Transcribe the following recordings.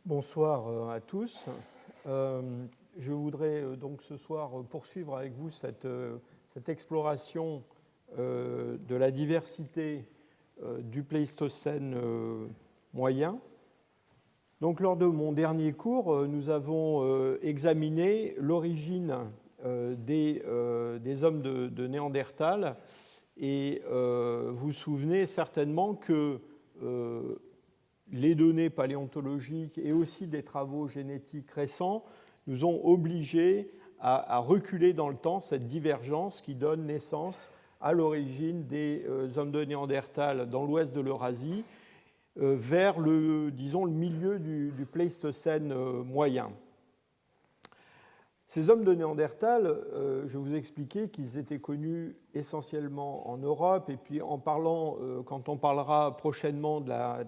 Bonsoir à tous. Je voudrais donc ce soir poursuivre avec vous cette exploration de la diversité du Pléistocène moyen. Donc, lors de mon dernier cours, nous avons examiné l'origine des hommes de Néandertal et vous vous souvenez certainement que les données paléontologiques et aussi des travaux génétiques récents nous ont obligés à reculer dans le temps cette divergence qui donne naissance à l'origine des hommes de Néandertal dans l'ouest de l'Eurasie vers le milieu du Pléistocène moyen. Ces hommes de Néandertal, je vous expliquais qu'ils étaient connus essentiellement en Europe, et puis quand on parlera prochainement de la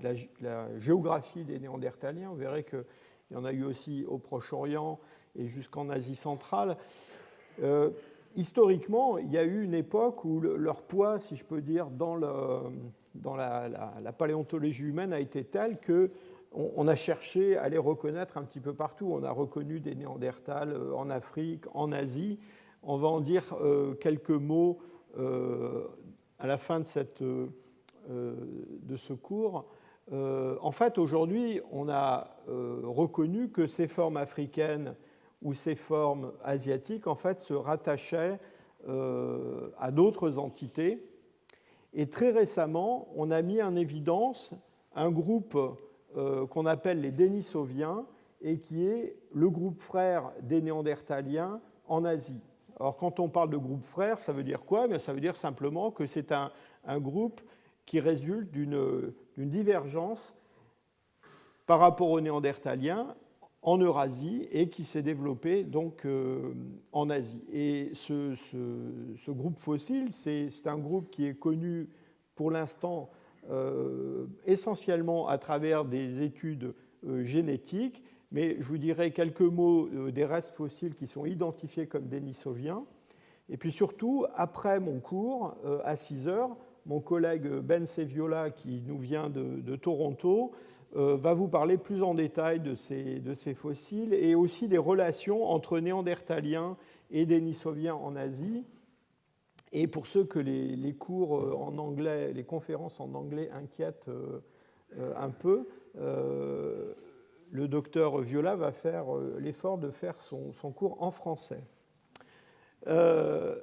géographie des Néandertaliens, vous verrez qu'il y en a eu aussi au Proche-Orient et jusqu'en Asie centrale. Historiquement, il y a eu une époque où leur poids, si je peux dire, dans la paléontologie humaine a été tel que on a cherché à les reconnaître un petit peu partout. On a reconnu des Néandertals en Afrique, en Asie. On va en dire quelques mots à la fin de ce cours. En fait, aujourd'hui, on a reconnu que ces formes africaines ou ces formes asiatiques, en fait, se rattachaient à d'autres entités. Et très récemment, on a mis en évidence un groupe qu'on appelle les Denisoviens et qui est le groupe frère des Néandertaliens en Asie. Alors, quand on parle de groupe frère, ça veut dire quoi? Ça veut dire simplement que c'est un groupe qui résulte d'une divergence par rapport aux Néandertaliens en Eurasie et qui s'est développé donc en Asie. Et ce groupe fossile, c'est un groupe qui est connu pour l'instant essentiellement à travers des études génétiques, mais je vous dirai quelques mots des restes fossiles qui sont identifiés comme denisoviens. Et puis surtout, après mon cours, à 6 heures, mon collègue Ben Seviola, qui nous vient de Toronto, va vous parler plus en détail de ces fossiles et aussi des relations entre Néandertaliens et Denisoviens en Asie. Et pour ceux que les cours en anglais, les conférences en anglais inquiètent un peu, le docteur Viola va faire l'effort de faire son cours en français. Alors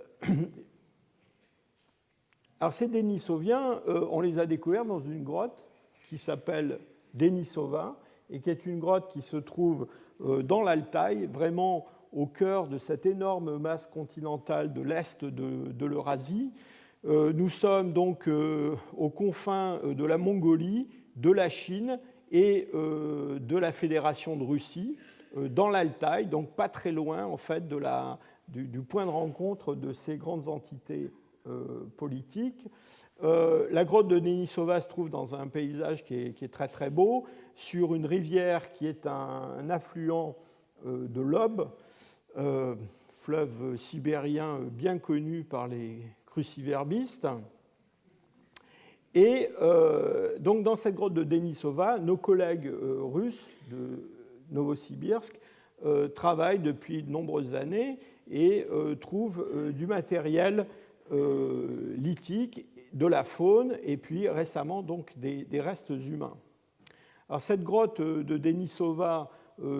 ces Denisoviens, on les a découverts dans une grotte qui s'appelle Denisova et qui est une grotte qui se trouve dans l'Altaï, vraiment au cœur de cette énorme masse continentale de l'est de l'Eurasie. Nous sommes donc aux confins de la Mongolie, de la Chine et de la Fédération de Russie, dans l'Altaï, donc pas très loin en fait du point de rencontre de ces grandes entités politiques. La grotte de Denisova se trouve dans un paysage qui est très très beau, sur une rivière qui est un affluent de l'Ob, fleuve sibérien bien connu par les cruciverbistes. Et donc dans cette grotte de Denisova, nos collègues russes de Novosibirsk travaillent depuis de nombreuses années et trouvent du matériel lithique, de la faune et puis récemment donc des restes humains. Alors cette grotte de Denisova,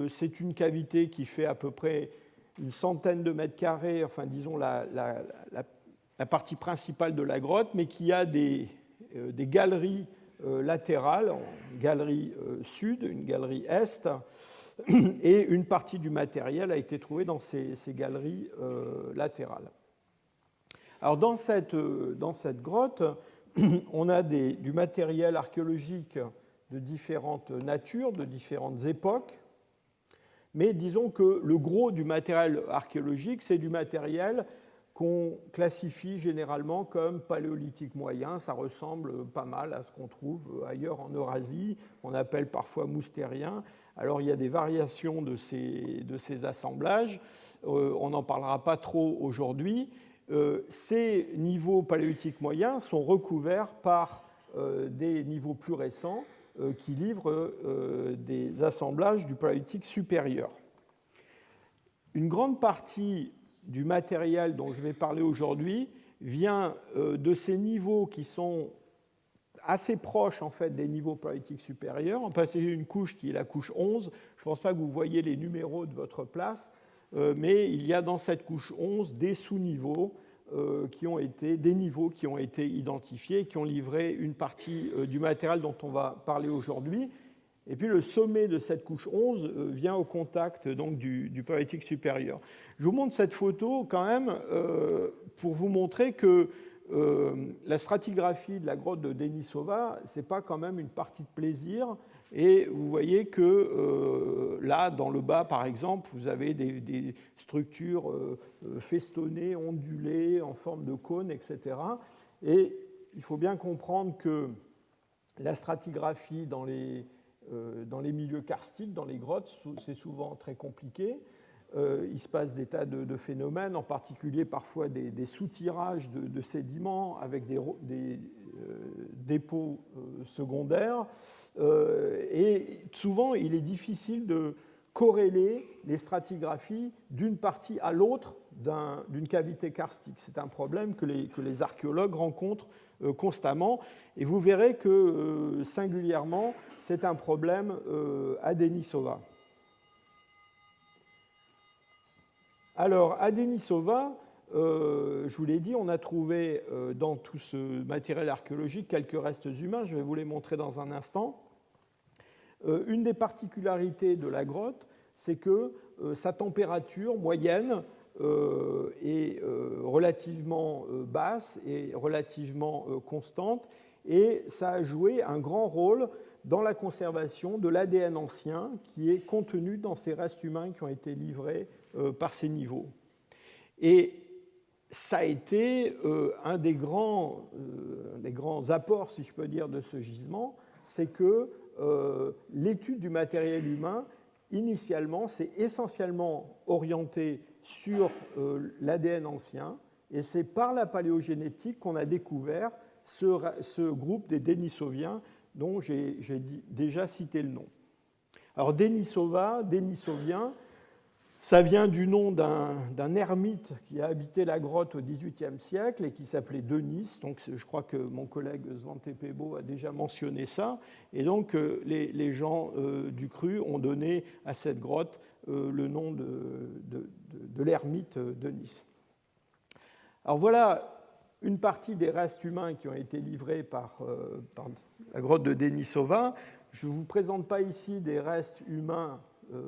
c'est une cavité qui fait à peu près une centaine de mètres carrés, enfin disons la partie principale de la grotte, mais qui a des galeries latérales, une galerie sud, une galerie est, et une partie du matériel a été trouvée dans ces galeries latérales. Alors dans cette grotte, on a du matériel archéologique de différentes natures, de différentes époques, mais disons que le gros du matériel archéologique, c'est du matériel qu'on classifie généralement comme paléolithique moyen. Ça ressemble pas mal à ce qu'on trouve ailleurs en Eurasie, qu'on appelle parfois moustérien. Alors il y a des variations de ces assemblages, on n'en parlera pas trop aujourd'hui. Ces niveaux paléolithiques moyens sont recouverts par des niveaux plus récents qui livrent des assemblages du paléolithique supérieur. Une grande partie du matériel dont je vais parler aujourd'hui vient de ces niveaux qui sont assez proches en fait, des niveaux paléolithiques supérieurs. On passe une couche qui est la couche 11. Je ne pense pas que vous voyez les numéros de votre place, mais il y a dans cette couche 11 des sous-niveaux des niveaux qui ont été identifiés et qui ont livré une partie du matériel dont on va parler aujourd'hui. Et puis le sommet de cette couche 11 vient au contact donc, du paléolithique supérieur. Je vous montre cette photo quand même pour vous montrer que la stratigraphie de la grotte de Denisova, ce n'est pas quand même une partie de plaisir. Et vous voyez que là, dans le bas, par exemple, vous avez des structures festonnées, ondulées, en forme de cône, etc. Et il faut bien comprendre que la stratigraphie dans les milieux karstiques, dans les grottes, c'est souvent très compliqué. Il se passe des tas de phénomènes, en particulier parfois des soutirages de sédiments avec des dépôts secondaires. Et souvent, il est difficile de corréler les stratigraphies d'une partie à l'autre d'une cavité karstique. C'est un problème que les archéologues rencontrent constamment. Et vous verrez que, singulièrement, c'est un problème à Denisova. Alors, à Denisova, je vous l'ai dit, on a trouvé dans tout ce matériel archéologique quelques restes humains. Je vais vous les montrer dans un instant. Une des particularités de la grotte, c'est que sa température moyenne est relativement basse et relativement constante, et ça a joué un grand rôle dans la conservation de l'ADN ancien qui est contenu dans ces restes humains qui ont été livrés par ces niveaux. Et ça a été un des grands apports, si je peux dire, de ce gisement, c'est que l'étude du matériel humain, initialement, s'est essentiellement orientée sur l'ADN ancien, et c'est par la paléogénétique qu'on a découvert ce groupe des Denisoviens dont j'ai déjà cité le nom. Alors Denisovien, ça vient du nom d'un ermite qui a habité la grotte au XVIIIe siècle et qui s'appelait Denis. Donc, je crois que mon collègue Svante Pääbo a déjà mentionné ça. Et donc, les gens du cru ont donné à cette grotte le nom de l'ermite Denis. Alors voilà une partie des restes humains qui ont été livrés par la grotte de Denisova. Je ne vous présente pas ici des restes humains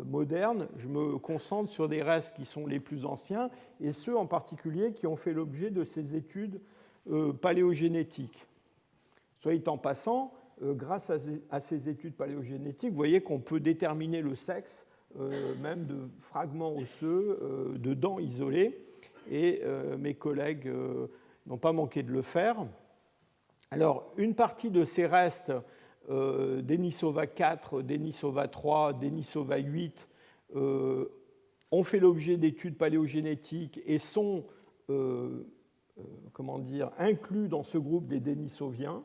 modernes, je me concentre sur des restes qui sont les plus anciens et ceux en particulier qui ont fait l'objet de ces études paléogénétiques. Soit dit en passant, grâce à ces études paléogénétiques, vous voyez qu'on peut déterminer le sexe même de fragments osseux, de dents isolées, et mes collègues n'ont pas manqué de le faire. Alors, une partie de ces restes, Denisova 4, Denisova 3, Denisova 8, ont fait l'objet d'études paléogénétiques et sont inclus dans ce groupe des Denisoviens,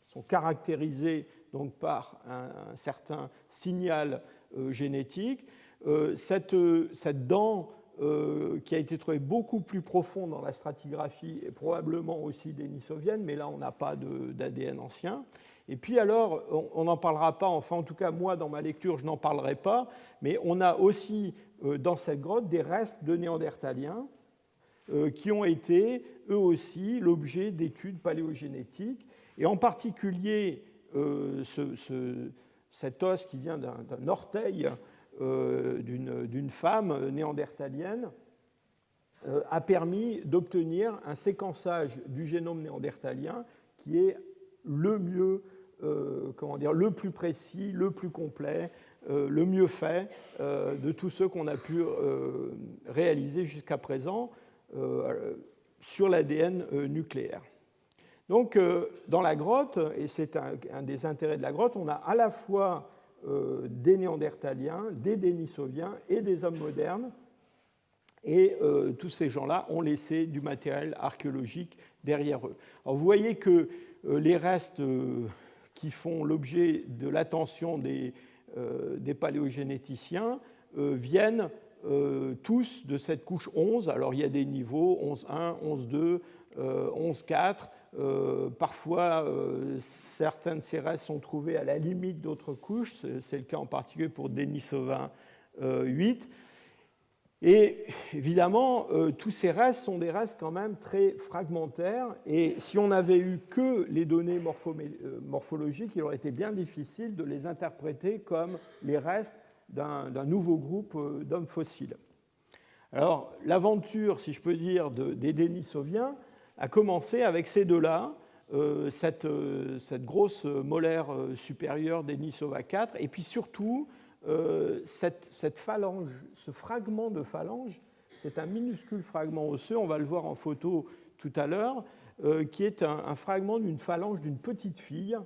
sont caractérisés donc, par un certain signal génétique. Cette dent qui a été trouvée beaucoup plus profonde dans la stratigraphie est probablement aussi denisovienne, mais là on n'a pas d'ADN ancien. Et puis alors, on n'en parlera pas, enfin en tout cas moi dans ma lecture je n'en parlerai pas, mais on a aussi dans cette grotte des restes de néandertaliens qui ont été eux aussi l'objet d'études paléogénétiques, et en particulier cet os qui vient d'un orteil d'une femme néandertalienne a permis d'obtenir un séquençage du génome néandertalien qui est le mieux, le plus précis, le plus complet, le mieux fait de tous ceux qu'on a pu réaliser jusqu'à présent sur l'ADN nucléaire. Donc, dans la grotte, et c'est un des intérêts de la grotte, on a à la fois des néandertaliens, des dénisoviens et des hommes modernes, et tous ces gens-là ont laissé du matériel archéologique derrière eux. Alors, vous voyez que les restes qui font l'objet de l'attention des paléogénéticiens viennent tous de cette couche 11. Alors il y a des niveaux 11.1, 11.2, 11.4. Parfois, certains de ces restes sont trouvés à la limite d'autres couches. C'est le cas en particulier pour Denisova 8. Et évidemment, tous ces restes sont des restes quand même très fragmentaires. Et si on n'avait eu que les données morphologiques, il aurait été bien difficile de les interpréter comme les restes d'un nouveau groupe d'hommes fossiles. Alors, l'aventure, si je peux dire, des Denisoviens a commencé avec ces deux-là, cette grosse molaire supérieure Denisova 4, et puis surtout cette phalange, ce fragment de phalange, c'est un minuscule fragment osseux, on va le voir en photo tout à l'heure, qui est un fragment d'une phalange d'une petite fille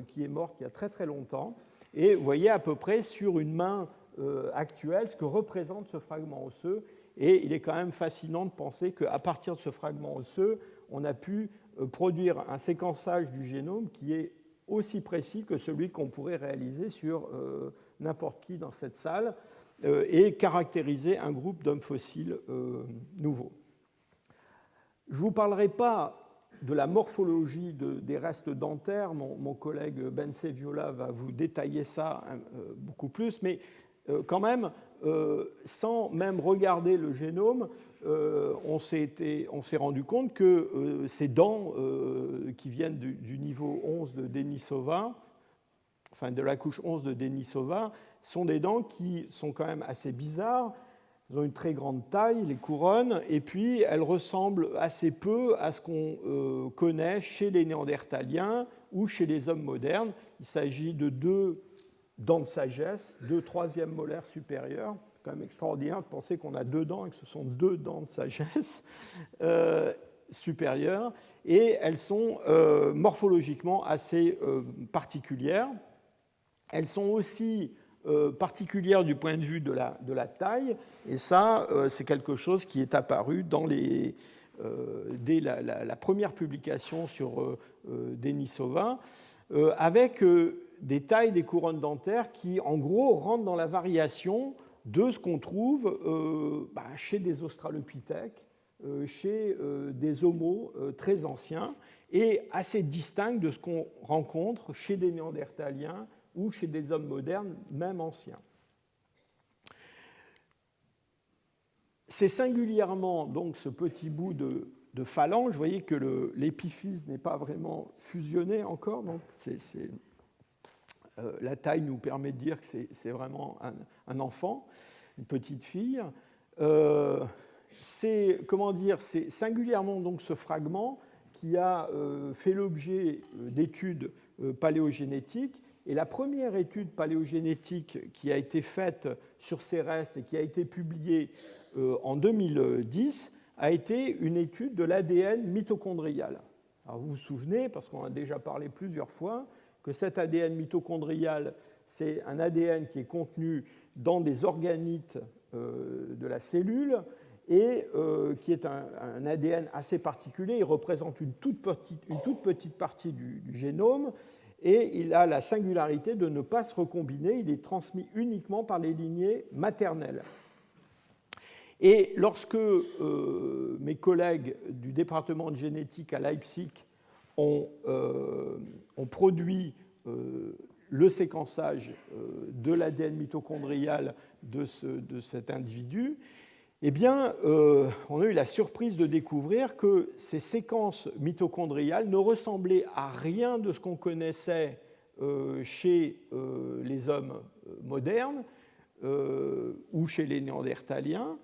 qui est morte il y a très très longtemps. Et vous voyez à peu près sur une main actuelle ce que représente ce fragment osseux. Et il est quand même fascinant de penser qu'à partir de ce fragment osseux, on a pu produire un séquençage du génome qui est aussi précis que celui qu'on pourrait réaliser sur n'importe qui dans cette salle et caractériser un groupe d'hommes fossiles nouveaux. Je ne vous parlerai pas de la morphologie des restes dentaires. Mon collègue Ben Seviola va vous détailler ça beaucoup plus, mais quand même, sans même regarder le génome, on s'est rendu compte que ces dents qui viennent du niveau 11 de Denisova, enfin de la couche 11 de Denisova, sont des dents qui sont quand même assez bizarres. Elles ont une très grande taille, les couronnes, et puis elles ressemblent assez peu à ce qu'on connaît chez les Néandertaliens ou chez les hommes modernes. Il s'agit de deux dents de sagesse, deux troisièmes molaires supérieures. C'est quand même extraordinaire de penser qu'on a deux dents et que ce sont deux dents de sagesse supérieures. Et elles sont morphologiquement assez particulières. Elles sont aussi particulière du point de vue de la taille, et ça, c'est quelque chose qui est apparu dès la première publication sur Denisova, avec des tailles des couronnes dentaires qui, en gros, rentrent dans la variation de ce qu'on trouve chez des australopithèques, chez des homos très anciens, et assez distincts de ce qu'on rencontre chez des néandertaliens ou chez des hommes modernes, même anciens. C'est singulièrement donc ce petit bout de phalange. Vous voyez que l'épiphyse n'est pas vraiment fusionné encore, donc la taille nous permet de dire que c'est vraiment un enfant, une petite fille. C'est singulièrement donc ce fragment qui a fait l'objet d'études paléogénétiques. Et la première étude paléogénétique qui a été faite sur ces restes et qui a été publiée en 2010 a été une étude de l'ADN mitochondrial. Alors vous vous souvenez, parce qu'on a déjà parlé plusieurs fois, que cet ADN mitochondrial, c'est un ADN qui est contenu dans des organites de la cellule et qui est un ADN assez particulier. Il représente une toute petite partie du génome. Et il a la singularité de ne pas se recombiner, il est transmis uniquement par les lignées maternelles. Et lorsque mes collègues du département de génétique à Leipzig ont produit le séquençage de l'ADN mitochondrial de cet individu, eh bien, on a eu la surprise de découvrir que ces séquences mitochondriales ne ressemblaient à rien de ce qu'on connaissait chez les hommes modernes ou chez les néandertaliens,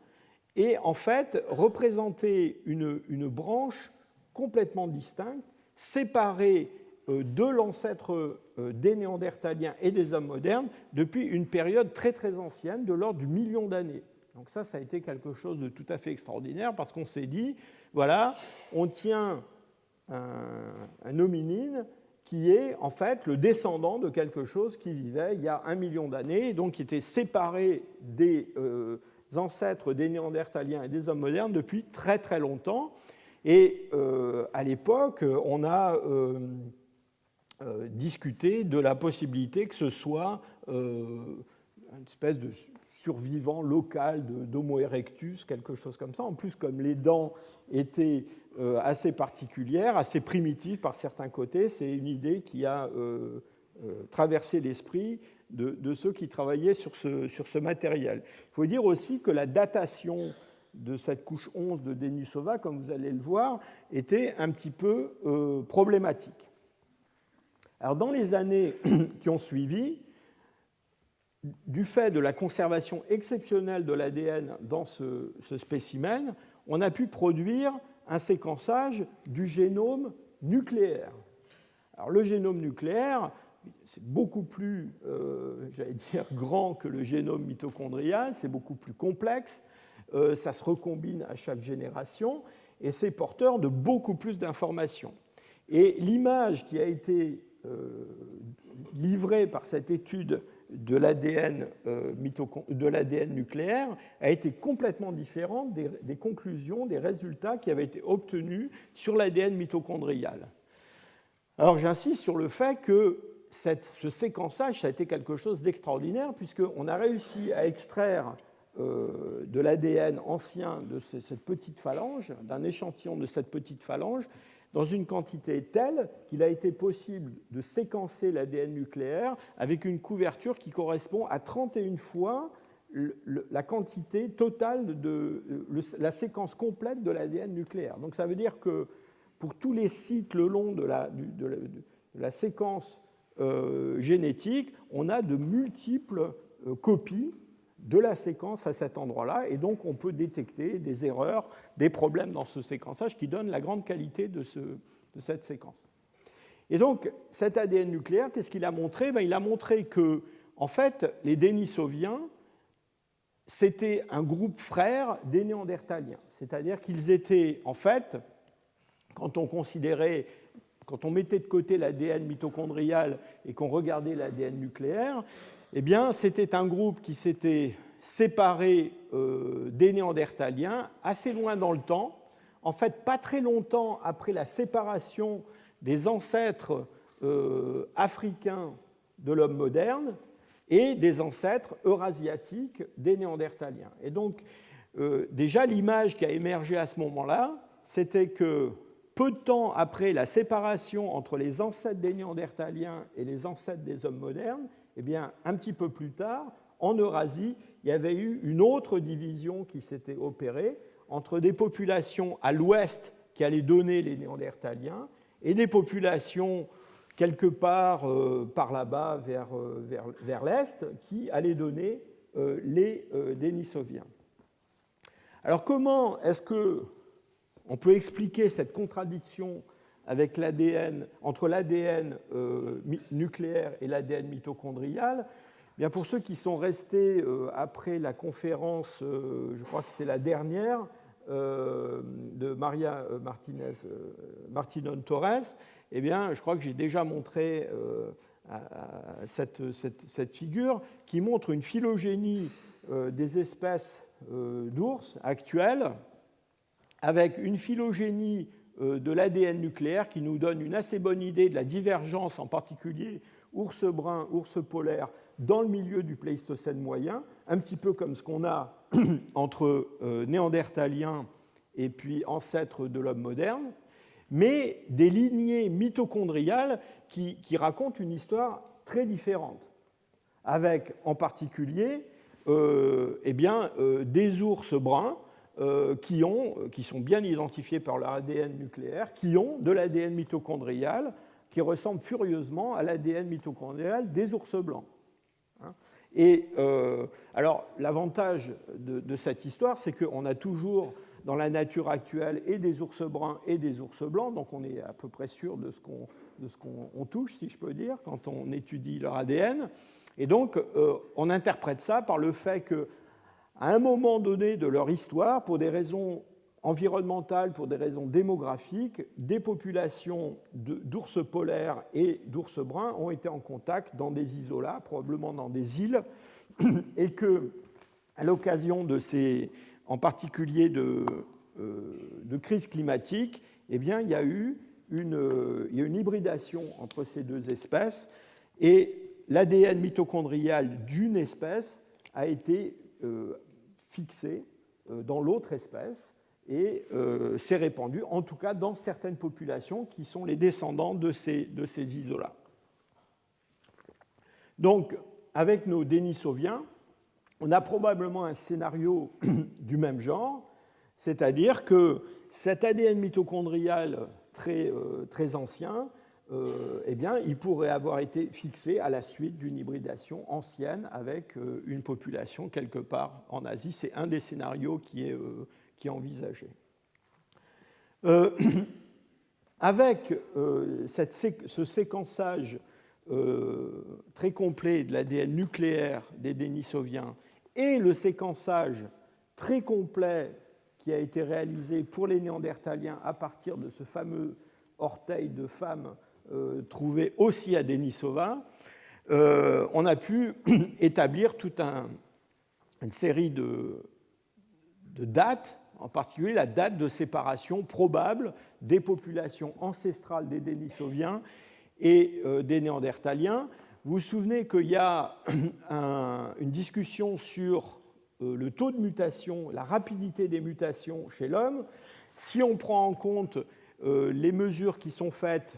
et en fait représentaient une branche complètement distincte, séparée de l'ancêtre des néandertaliens et des hommes modernes depuis une période très très ancienne, de l'ordre du million d'années. Donc ça a été quelque chose de tout à fait extraordinaire parce qu'on s'est dit, voilà, on tient un hominine qui est en fait le descendant de quelque chose qui vivait il y a 1 million d'années, donc qui était séparé des ancêtres des Néandertaliens et des hommes modernes depuis très très longtemps. Et à l'époque, on a discuter de la possibilité que ce soit une espèce de survivant local d'Homo erectus, quelque chose comme ça. En plus, comme les dents étaient assez particulières, assez primitives par certains côtés, c'est une idée qui a traversé l'esprit de ceux qui travaillaient sur ce matériel. Il faut dire aussi que la datation de cette couche 11 de Denisova, comme vous allez le voir, était un petit peu problématique. Alors, dans les années qui ont suivi, du fait de la conservation exceptionnelle de l'ADN dans ce spécimen, on a pu produire un séquençage du génome nucléaire. Alors, le génome nucléaire, c'est beaucoup plus, grand que le génome mitochondrial, c'est beaucoup plus complexe, ça se recombine à chaque génération, et c'est porteur de beaucoup plus d'informations. Et l'image qui a été livrée par cette étude de l'ADN nucléaire a été complètement différente des conclusions, des résultats qui avaient été obtenus sur l'ADN mitochondrial. Alors j'insiste sur le fait que ce séquençage, ça a été quelque chose d'extraordinaire, puisqu'on a réussi à extraire de l'ADN ancien de cette petite phalange, d'un échantillon de cette petite phalange, dans une quantité telle qu'il a été possible de séquencer l'ADN nucléaire avec une couverture qui correspond à 31 fois la quantité totale la séquence complète de l'ADN nucléaire. Donc ça veut dire que pour tous les sites le long de la séquence génétique, on a de multiples copies de la séquence à cet endroit-là, et donc on peut détecter des erreurs, des problèmes dans ce séquençage qui donnent la grande qualité de cette séquence. Et donc, cet ADN nucléaire, qu'est-ce qu'il a montré ? Il a montré que, en fait, les Denisoviens, c'était un groupe frère des Néandertaliens. C'est-à-dire qu'ils étaient, en fait, quand on mettait de côté l'ADN mitochondrial et qu'on regardait l'ADN nucléaire, eh bien, c'était un groupe qui s'était séparé des Néandertaliens assez loin dans le temps, en fait pas très longtemps après la séparation des ancêtres africains de l'homme moderne et des ancêtres eurasiatiques des Néandertaliens. Et donc, déjà, l'image qui a émergé à ce moment-là, c'était que peu de temps après la séparation entre les ancêtres des Néandertaliens et les ancêtres des hommes modernes, eh bien, un petit peu plus tard, en Eurasie, il y avait eu une autre division qui s'était opérée entre des populations à l'ouest qui allaient donner les Néandertaliens et des populations quelque part par là-bas vers l'est qui allaient donner les Denisoviens. Alors comment est-ce qu'on peut expliquer cette contradiction avec entre l'ADN nucléaire et l'ADN mitochondrial? Bien, pour ceux qui sont restés après la conférence, je crois que c'était la dernière, de Maria Martinón-Torres, eh bien, je crois que j'ai déjà montré cette figure qui montre une phylogénie des espèces d'ours actuelles avec une phylogénie de l'ADN nucléaire qui nous donne une assez bonne idée de la divergence, en particulier ours brun, ours polaire, dans le milieu du Pléistocène moyen, un petit peu comme ce qu'on a entre Néandertaliens et puis ancêtres de l'homme moderne, mais des lignées mitochondriales qui racontent une histoire très différente, avec en particulier des ours bruns qui sont bien identifiés par leur ADN nucléaire, qui ont de l'ADN mitochondrial qui ressemble furieusement à l'ADN mitochondrial des ours blancs. Et alors, l'avantage de cette histoire, c'est qu'on a toujours dans la nature actuelle et des ours bruns et des ours blancs, donc on est à peu près sûr de ce qu'on touche, si je peux dire, quand on étudie leur ADN. Et donc, on interprète ça par le fait qu'à un moment donné de leur histoire, pour des raisons environnementales, pour des raisons démographiques, des populations d'ours polaires et d'ours bruns ont été en contact dans des isolats, probablement dans des îles, et que, à l'occasion de ces, en particulier de crises climatiques, eh bien, il y a eu il y a une hybridation entre ces deux espèces et l'ADN mitochondrial d'une espèce a été fixé dans l'autre espèce et s'est répandu, en tout cas dans certaines populations qui sont les descendants de ces isolats. Donc, avec nos Denisoviens, on a probablement un scénario du même genre, c'est-à-dire que cet ADN mitochondrial très ancien, eh bien, il pourrait avoir été fixé à la suite d'une hybridation ancienne avec une population quelque part en Asie. C'est un des scénarios qui est envisagé. Avec ce séquençage très complet de l'ADN nucléaire des Denisoviens et le séquençage très complet qui a été réalisé pour les Néandertaliens à partir de ce fameux orteil de femme trouvé aussi à Denisova, on a pu établir toute une série de dates, en particulier la date de séparation probable des populations ancestrales des Denisoviens et des Néandertaliens. Vous vous souvenez qu'il y a une discussion sur le taux de mutation, la rapidité des mutations chez l'homme. Si on prend en compte les mesures qui sont faites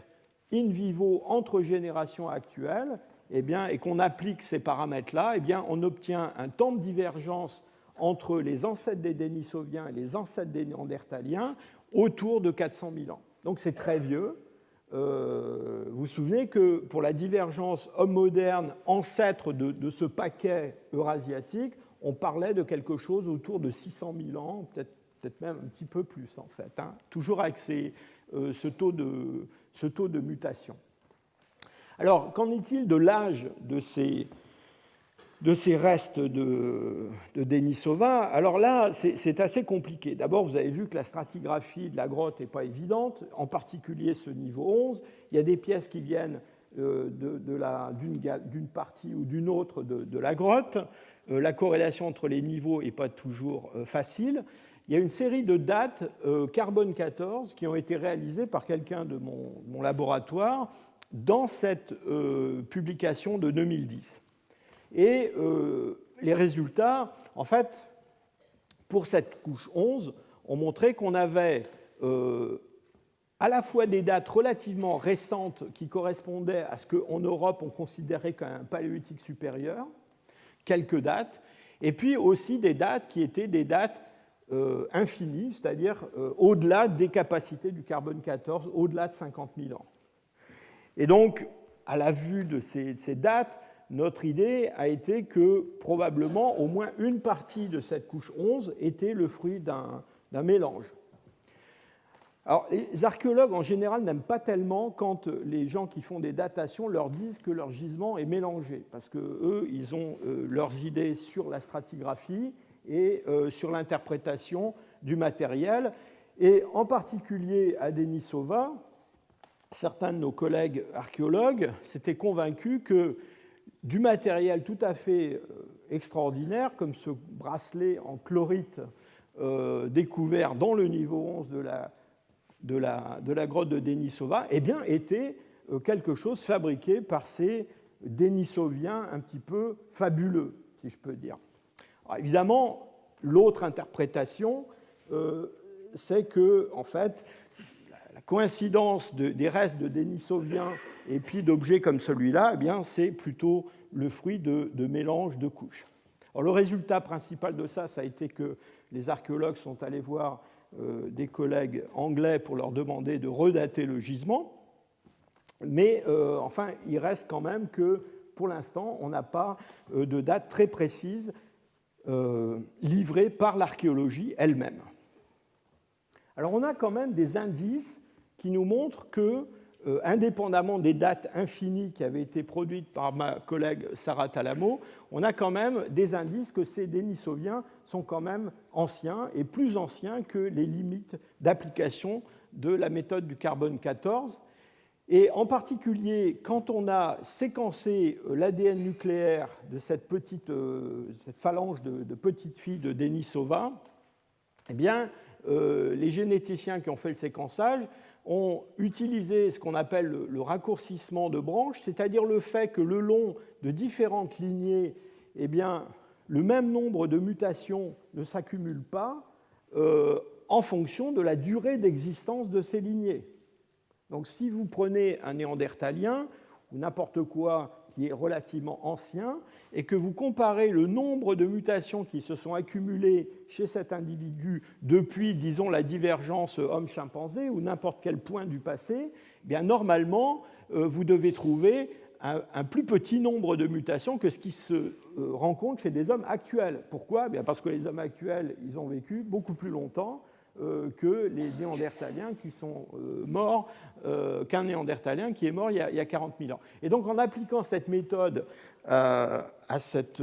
in vivo entre générations actuelles, eh bien, et qu'on applique ces paramètres-là, eh bien, on obtient un temps de divergence entre les ancêtres des Denisoviens et les ancêtres des Néandertaliens autour de 400 000 ans. Donc c'est très vieux. Vous vous souvenez que pour la divergence homme moderne, ancêtre de ce paquet eurasiatique, on parlait de quelque chose autour de 600 000 ans, peut-être même un petit peu plus en fait, hein, toujours avec ce taux de mutation. Alors, qu'en est-il de l'âge de ces restes de Denisova? Alors là, c'est assez compliqué. D'abord, vous avez vu que la stratigraphie de la grotte n'est pas évidente, en particulier ce niveau 11. Il y a des pièces qui viennent d'une partie ou d'une autre de la grotte. La corrélation entre les niveaux n'est pas toujours facile. Il y a une série de dates carbone 14 qui ont été réalisées par quelqu'un de mon laboratoire dans cette publication de 2010. Et les résultats, en fait, pour cette couche 11, ont montré qu'on avait à la fois des dates relativement récentes qui correspondaient à ce qu'en Europe on considérait comme un paléolithique supérieur, quelques dates, et puis aussi des dates qui étaient des dates infinies, c'est-à-dire au-delà des capacités du carbone 14, au-delà de 50 000 ans. Et donc, à la vue de ces dates, notre idée a été que probablement au moins une partie de cette couche 11 était le fruit d'un mélange. Alors, les archéologues en général n'aiment pas tellement quand les gens qui font des datations leur disent que leur gisement est mélangé, parce qu'eux, ils ont leurs idées sur la stratigraphie et sur l'interprétation du matériel. Et en particulier à Denisova, certains de nos collègues archéologues s'étaient convaincus que du matériel tout à fait extraordinaire, comme ce bracelet en chlorite découvert dans le niveau 11 de la grotte de Denisova, eh bien, était quelque chose fabriqué par ces Denisoviens un petit peu fabuleux, si je peux dire. Alors, évidemment, l'autre interprétation, c'est que, en fait, la coïncidence des restes de Denisoviens et puis d'objets comme celui-là, eh bien, c'est plutôt le fruit de mélanges de couches. Alors, le résultat principal de ça a été que les archéologues sont allés voir des collègues anglais pour leur demander de redater le gisement, mais enfin, il reste quand même que, pour l'instant, on n'a pas de date très précise livrée par l'archéologie elle-même. Alors, on a quand même des indices qui nous montrent que, indépendamment des dates infinies qui avaient été produites par ma collègue Sarah Talamo, on a quand même des indices que ces Denisoviens sont quand même anciens et plus anciens que les limites d'application de la méthode du carbone 14. Et en particulier, quand on a séquencé l'ADN nucléaire de cette phalange de petites filles de Denisova, eh bien, les généticiens qui ont fait le séquençage ont utilisé ce qu'on appelle le raccourcissement de branches, c'est-à-dire le fait que le long de différentes lignées, eh bien, le même nombre de mutations ne s'accumule pas en fonction de la durée d'existence de ces lignées. Donc si vous prenez un néandertalien ou n'importe quoi qui est relativement ancien et que vous comparez le nombre de mutations qui se sont accumulées chez cet individu depuis, disons, la divergence homme-chimpanzé ou n'importe quel point du passé, eh bien, normalement, vous devez trouver un plus petit nombre de mutations que ce qui se rencontre chez des hommes actuels. Pourquoi ? Bien parce que les hommes actuels, ils ont vécu beaucoup plus longtemps que les néandertaliens qui sont morts, qu'un néandertalien qui est mort il y a 40 000 ans. Et donc, en appliquant cette méthode à cette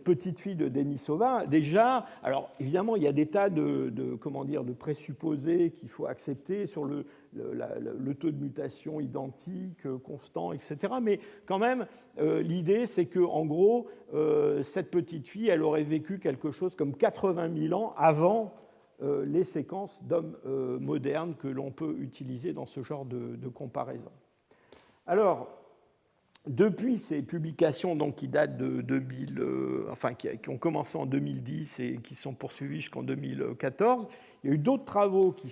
petite fille de Denisova, déjà, alors évidemment, il y a des tas de présupposés qu'il faut accepter sur le taux de mutation identique, constant, etc. Mais quand même, l'idée, c'est qu'en gros, cette petite fille, elle aurait vécu quelque chose comme 80 000 ans avant les séquences d'hommes modernes que l'on peut utiliser dans ce genre de comparaison. Alors, depuis ces publications donc, qui datent de 2000, qui ont commencé en 2010 et qui sont poursuivies jusqu'en 2014, il y a eu d'autres travaux qui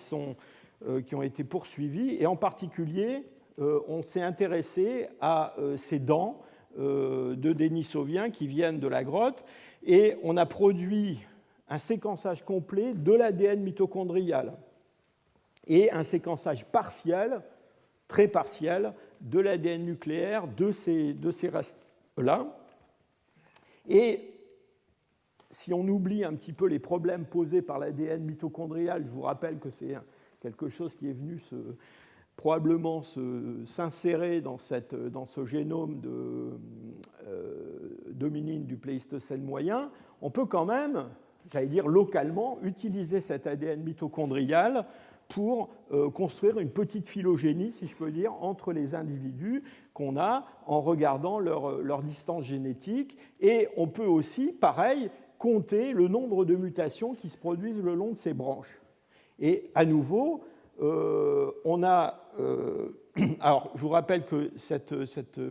ont été poursuivis, et en particulier, on s'est intéressé à ces dents de Denisoviens qui viennent de la grotte, et on a produit un séquençage complet de l'ADN mitochondrial et un séquençage partiel, très partiel, de l'ADN nucléaire de ces restes-là. Et si on oublie un petit peu les problèmes posés par l'ADN mitochondrial, je vous rappelle que c'est quelque chose qui est venu probablement s'insérer dans ce génome d'hominines du Pléistocène moyen, on peut quand même, j'allais dire localement, utiliser cet ADN mitochondrial pour construire une petite phylogénie, si je peux dire, entre les individus qu'on a en regardant leur distance génétique. Et on peut aussi, pareil, compter le nombre de mutations qui se produisent le long de ces branches. Et à nouveau, on a... alors, je vous rappelle que cette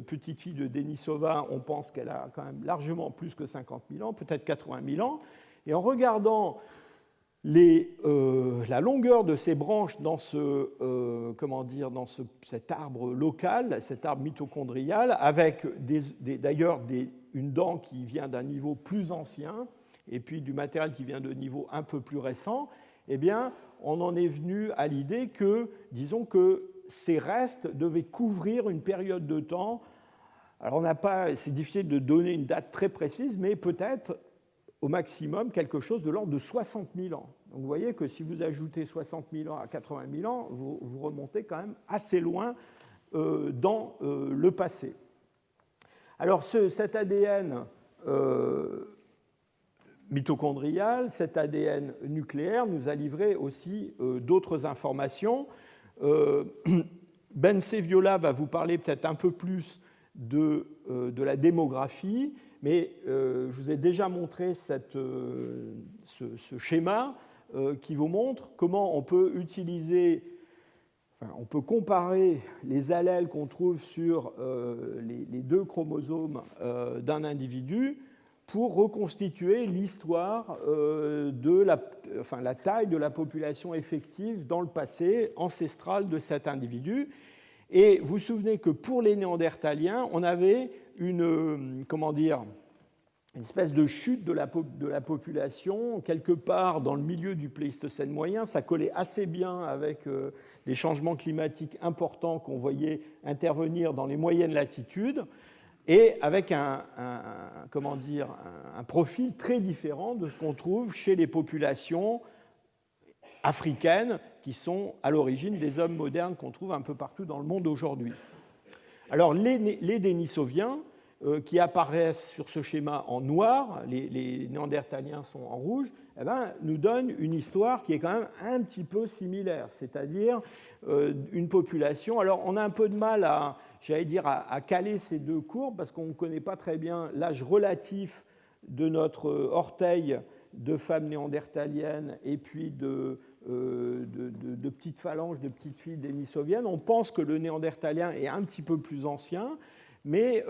petite fille de Denisova, on pense qu'elle a quand même largement plus que 50 000 ans, peut-être 80 000 ans. Et en regardant la longueur de ces branches dans cet arbre local, cet arbre mitochondrial, avec d'ailleurs une dent qui vient d'un niveau plus ancien et puis du matériel qui vient de niveau un peu plus récent, eh bien, on en est venu à l'idée que, disons que ces restes devaient couvrir une période de temps. Alors, c'est difficile de donner une date très précise, mais peut-être au maximum quelque chose de l'ordre de 60 000 ans. Donc vous voyez que si vous ajoutez 60 000 ans à 80 000 ans, vous remontez quand même assez loin dans le passé. Alors cet ADN mitochondrial, cet ADN nucléaire nous a livré aussi d'autres informations. Ben Seviola va vous parler peut-être un peu plus de la démographie, mais je vous ai déjà montré ce schéma qui vous montre comment on peut on peut comparer les allèles qu'on trouve sur les deux chromosomes d'un individu pour reconstituer l'histoire de la taille de la population effective dans le passé ancestral de cet individu. Et vous vous souvenez que pour les néandertaliens, on avait une espèce de chute de la population quelque part dans le milieu du Pléistocène moyen. Ça collait assez bien avec des changements climatiques importants qu'on voyait intervenir dans les moyennes latitudes, et avec un profil très différent de ce qu'on trouve chez les populations africaines qui sont à l'origine des hommes modernes qu'on trouve un peu partout dans le monde aujourd'hui. Alors les Denisoviens, qui apparaissent sur ce schéma en noir, les néandertaliens sont en rouge, eh bien, nous donnent une histoire qui est quand même un petit peu similaire, c'est-à-dire une population. Alors on a un peu de mal à caler ces deux courbes parce qu'on ne connaît pas très bien l'âge relatif de notre orteil de femmes néandertaliennes et puis de petites phalanges, de petites filles dénisoviennes. On pense que le néandertalien est un petit peu plus ancien, mais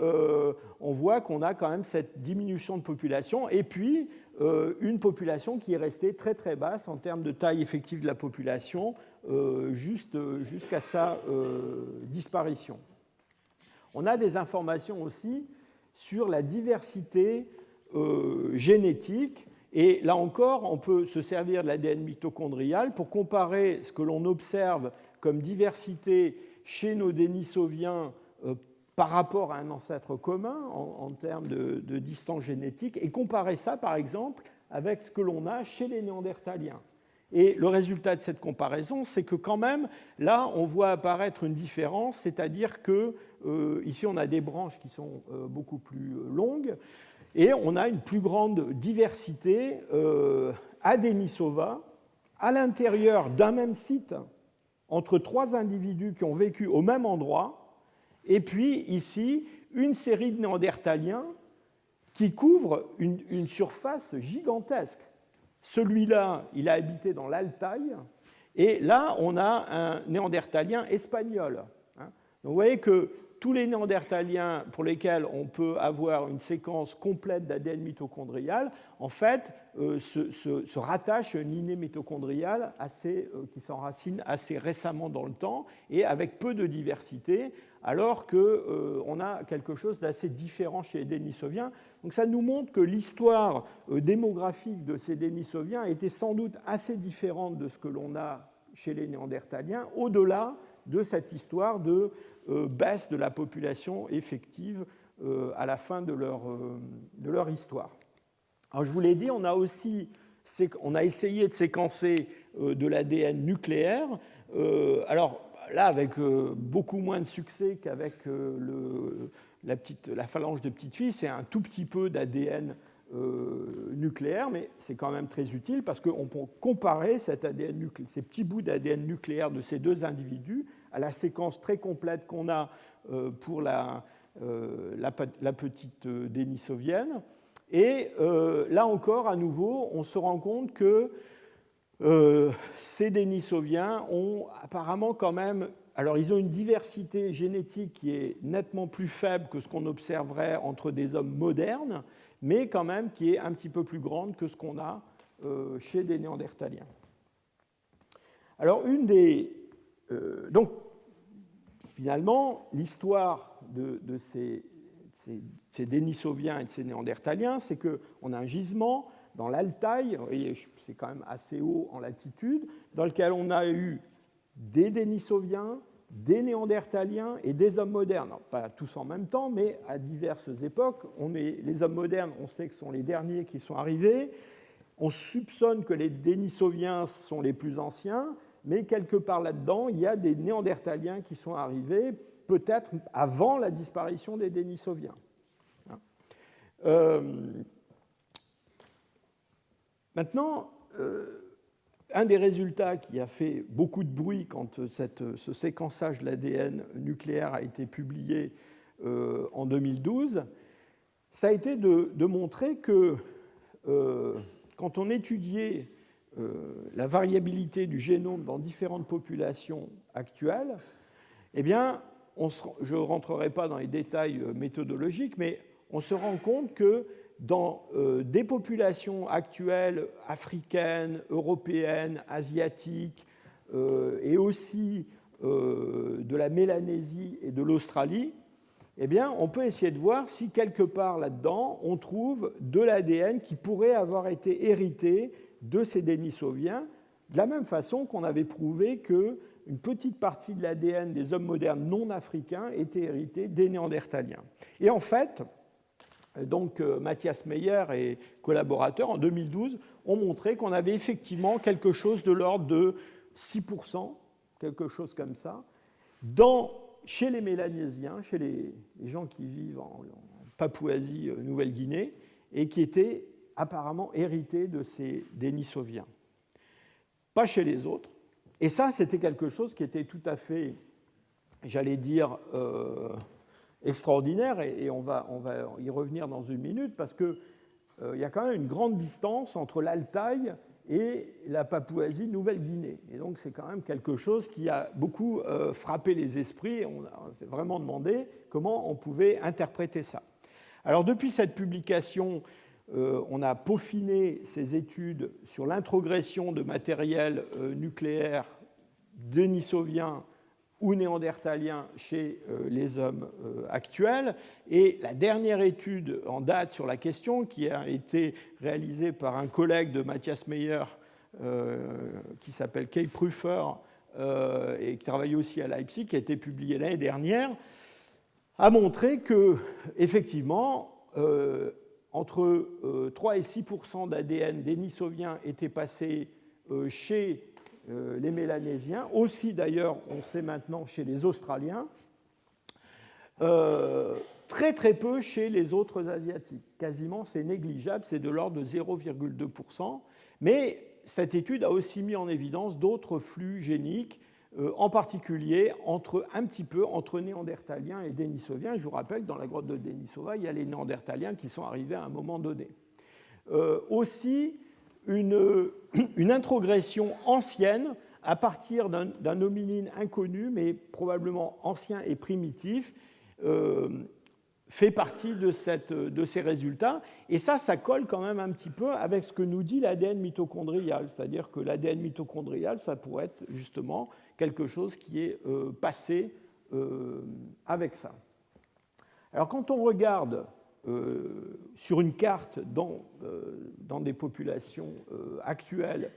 on voit qu'on a quand même cette diminution de population et puis une population qui est restée très très basse en termes de taille effective de la population jusqu'à sa disparition. On a des informations aussi sur la diversité génétique. Et là encore, on peut se servir de l'ADN mitochondrial pour comparer ce que l'on observe comme diversité chez nos Denisoviens par rapport à un ancêtre commun en termes de distance génétique et comparer ça, par exemple, avec ce que l'on a chez les Néandertaliens. Et le résultat de cette comparaison, c'est que quand même, là, on voit apparaître une différence, c'est-à-dire que ici, on a des branches qui sont beaucoup plus longues, et on a une plus grande diversité à Denisova, à l'intérieur d'un même site, entre 3 individus qui ont vécu au même endroit, et puis ici, une série de Néandertaliens qui couvrent une surface gigantesque. Celui-là, il a habité dans l'Altaï, et là, on a un Néandertalien espagnol. Donc vous voyez que tous les Néandertaliens pour lesquels on peut avoir une séquence complète d'ADN mitochondrial, en fait, se rattachent à une lignée mitochondriale qui s'enracine assez récemment dans le temps et avec peu de diversité, alors qu'on a quelque chose d'assez différent chez les Denisoviens. Donc ça nous montre que l'histoire démographique de ces Denisoviens était sans doute assez différente de ce que l'on a chez les Néandertaliens, au-delà de cette histoire de baisse de la population effective à la fin de leur histoire. Alors, je vous l'ai dit, on a essayé de séquencer de l'ADN nucléaire. Alors là, avec beaucoup moins de succès qu'avec la phalange de petites filles, c'est un tout petit peu d'ADN nucléaire, mais c'est quand même très utile parce qu'on peut comparer ces petits bouts d'ADN nucléaire de ces 2 individus à la séquence très complète qu'on a pour la petite dénisovienne. Et là encore, à nouveau, on se rend compte que ces Denisoviens ont apparemment quand même... Alors, ils ont une diversité génétique qui est nettement plus faible que ce qu'on observerait entre des hommes modernes, mais quand même qui est un petit peu plus grande que ce qu'on a chez des Néandertaliens. Alors, donc, finalement, l'histoire de ces Denisoviens et de ces Néandertaliens, c'est qu'on a un gisement dans l'Altaï, c'est quand même assez haut en latitude, dans lequel on a eu des Denisoviens, des Néandertaliens et des hommes modernes. Alors, pas tous en même temps, mais à diverses époques. Les hommes modernes, on sait que ce sont les derniers qui sont arrivés. On soupçonne que les Denisoviens sont les plus anciens, mais quelque part là-dedans, il y a des Néandertaliens qui sont arrivés, peut-être avant la disparition des Denisoviens. Maintenant, un des résultats qui a fait beaucoup de bruit quand ce séquençage de l'ADN nucléaire a été publié en 2012, ça a été de montrer que quand on étudiait la variabilité du génome dans différentes populations actuelles, eh bien, je ne rentrerai pas dans les détails méthodologiques, mais on se rend compte que dans des populations actuelles africaines, européennes, asiatiques et aussi de la Mélanésie et de l'Australie, eh bien, on peut essayer de voir si quelque part là-dedans, on trouve de l'ADN qui pourrait avoir été hérité de ces Denisoviens, de la même façon qu'on avait prouvé qu'une petite partie de l'ADN des hommes modernes non africains était héritée des Néandertaliens. Et en fait, donc Matthias Meyer et collaborateurs, en 2012, ont montré qu'on avait effectivement quelque chose de l'ordre de 6%, quelque chose comme ça, chez les Mélanésiens, chez les gens qui vivent en Papouasie, Nouvelle-Guinée, et qui étaient apparemment hérités de ces Denisoviens. Pas chez les autres. Et ça, c'était quelque chose qui était tout à fait, j'allais dire, extraordinaire, et on va y revenir dans une minute, parce que il y a quand même une grande distance entre l'Altaï et la Papouasie-Nouvelle-Guinée. Et donc c'est quand même quelque chose qui a beaucoup frappé les esprits, et on s'est vraiment demandé comment on pouvait interpréter ça. Alors depuis cette publication, on a peaufiné ces études sur l'introgression de matériel nucléaire denisovien ou néandertalien chez les hommes actuels. Et la dernière étude en date sur la question, qui a été réalisée par un collègue de Matthias Meyer, qui s'appelle Kay Prüfer, et qui travaille aussi à Leipzig, qui a été publiée l'année dernière, a montré que, effectivement, entre 3 et 6% d'ADN dénisovien étaient passés chez les Mélanésiens, aussi d'ailleurs, on sait maintenant, chez les Australiens, très très peu chez les autres Asiatiques. Quasiment, c'est négligeable, c'est de l'ordre de 0,2%. Mais cette étude a aussi mis en évidence d'autres flux géniques, en particulier un petit peu entre néandertaliens et dénisoviens. Je vous rappelle que dans la grotte de Denisova, il y a les néandertaliens qui sont arrivés à un moment donné. Aussi, une introgression ancienne à partir d'un hominine inconnu, mais probablement ancien et primitif, fait partie de ces résultats. Et ça colle quand même un petit peu avec ce que nous dit l'ADN mitochondrial. C'est-à-dire que l'ADN mitochondrial, ça pourrait être justement quelque chose qui est passé avec ça. Alors quand on regarde sur une carte dans des populations actuelles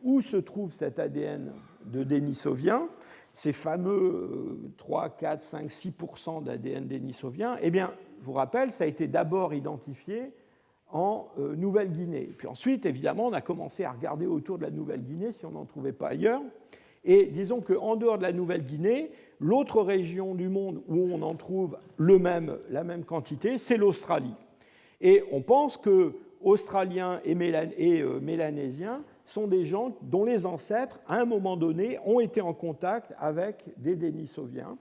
où se trouve cet ADN de dénisovien, ces fameux 3, 4, 5, 6% d'ADN dénisovien, eh bien, je vous rappelle, ça a été d'abord identifié en Nouvelle-Guinée. Puis ensuite, évidemment, on a commencé à regarder autour de la Nouvelle-Guinée si on n'en trouvait pas ailleurs. Et disons qu'en dehors de la Nouvelle-Guinée, l'autre région du monde où on en trouve la même quantité, c'est l'Australie. Et on pense que Australiens et Mélanésiens sont des gens dont les ancêtres, à un moment donné, ont été en contact avec des dénisoviens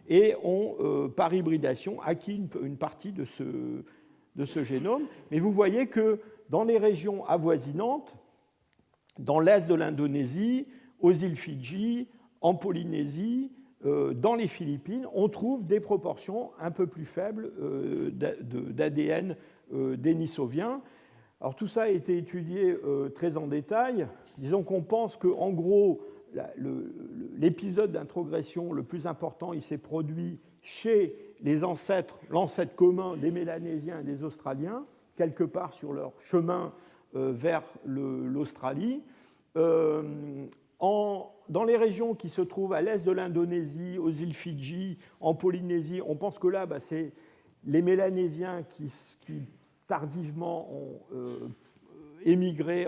et ont, par hybridation, acquis une partie de ce génome. Mais vous voyez que dans les régions avoisinantes, dans l'est de l'Indonésie, aux îles Fidji, en Polynésie, dans les Philippines, on trouve des proportions un peu plus faibles d'ADN dénisovien. Alors tout ça a été étudié très en détail. Disons qu'on pense qu'en gros, l'épisode d'introgression le plus important, il s'est produit chez l'ancêtre commun des Mélanésiens et des Australiens, quelque part sur leur chemin vers l'Australie. Dans les régions qui se trouvent à l'est de l'Indonésie, aux îles Fidji, en Polynésie, on pense que là, c'est les Mélanésiens qui tardivement ont émigré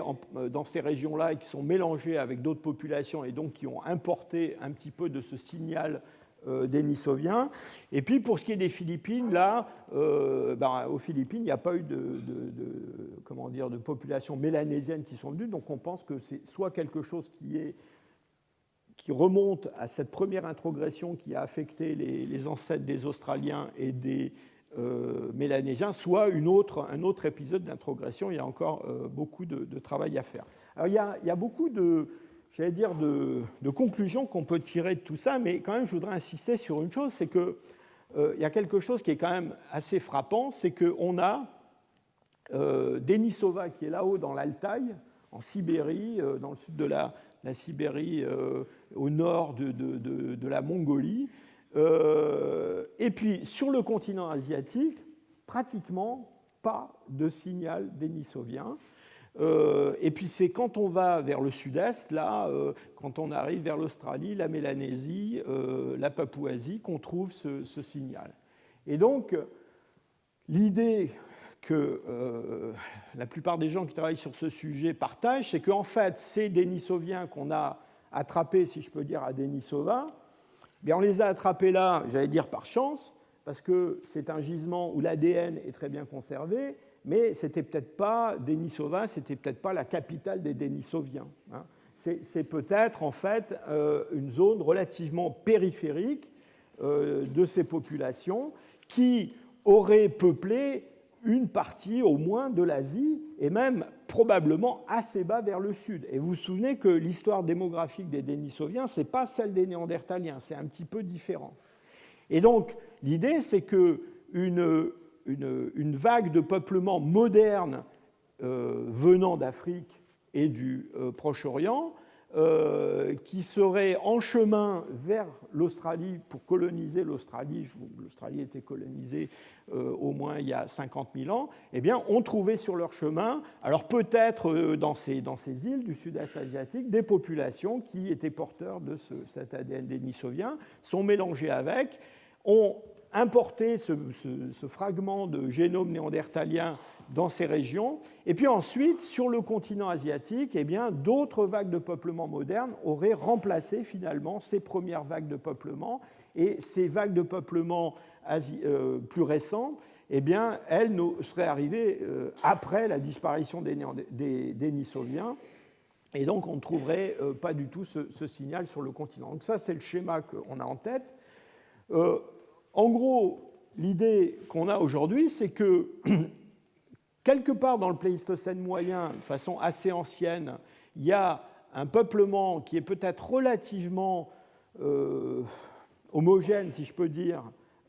dans ces régions-là et qui sont mélangés avec d'autres populations et donc qui ont importé un petit peu de ce signal dénisovien. Et puis pour ce qui est des Philippines, là, aux Philippines, il n'y a pas eu de population mélanésienne qui sont venues, donc on pense que c'est soit quelque chose qui remonte à cette première introgression qui a affecté les ancêtres des Australiens et des Mélanésiens, soit un autre épisode d'introgression. Il y a encore beaucoup de travail à faire. Alors, il y a beaucoup de conclusions qu'on peut tirer de tout ça, mais quand même, je voudrais insister sur une chose, c'est qu'il y a quelque chose qui est quand même assez frappant, c'est qu'on a Denisova qui est là-haut dans l'Altaï, en Sibérie, dans le sud de la Sibérie, au nord de la Mongolie. Et puis, sur le continent asiatique, pratiquement pas de signal dénisovien. Et puis, c'est quand on va vers le sud-est, là, quand on arrive vers l'Australie, la Mélanésie, la Papouasie, qu'on trouve ce signal. Et donc, l'idée que la plupart des gens qui travaillent sur ce sujet partagent, c'est qu'en fait, ces dénisoviens qu'on a attrapés, si je peux dire, à Denisova, on les a attrapés là, j'allais dire par chance, parce que c'est un gisement où l'ADN est très bien conservé, mais c'était peut-être pas Denisova, c'était peut-être pas la capitale des Denisoviens. C'est peut-être en fait une zone relativement périphérique de ces populations qui aurait peuplé une partie au moins de l'Asie, et même probablement assez bas vers le sud. Et vous vous souvenez que l'histoire démographique des Denisoviens, ce n'est pas celle des Néandertaliens, c'est un petit peu différent. Et donc, l'idée, c'est qu'une vague de peuplement moderne venant d'Afrique et du Proche-Orient, qui serait en chemin vers l'Australie pour coloniser l'Australie, l'Australie était colonisée au moins il y a 50 000 ans, eh bien, ont trouvé sur leur chemin, alors peut-être dans ces îles du sud-est asiatique, des populations qui étaient porteurs de cet ADN dénisovien, sont mélangées avec, ont importé ce fragment de génome néandertalien dans ces régions. Et puis ensuite, sur le continent asiatique, eh bien, d'autres vagues de peuplement modernes auraient remplacé finalement ces premières vagues de peuplement. Et ces vagues de peuplement plus récentes, eh bien, elles seraient arrivées après la disparition des Denisoviens. Et donc, on ne trouverait pas du tout ce signal sur le continent. Donc ça, c'est le schéma qu'on a en tête. En gros, l'idée qu'on a aujourd'hui, c'est que quelque part dans le Pléistocène moyen, de façon assez ancienne, il y a un peuplement qui est peut-être relativement homogène, si je peux dire,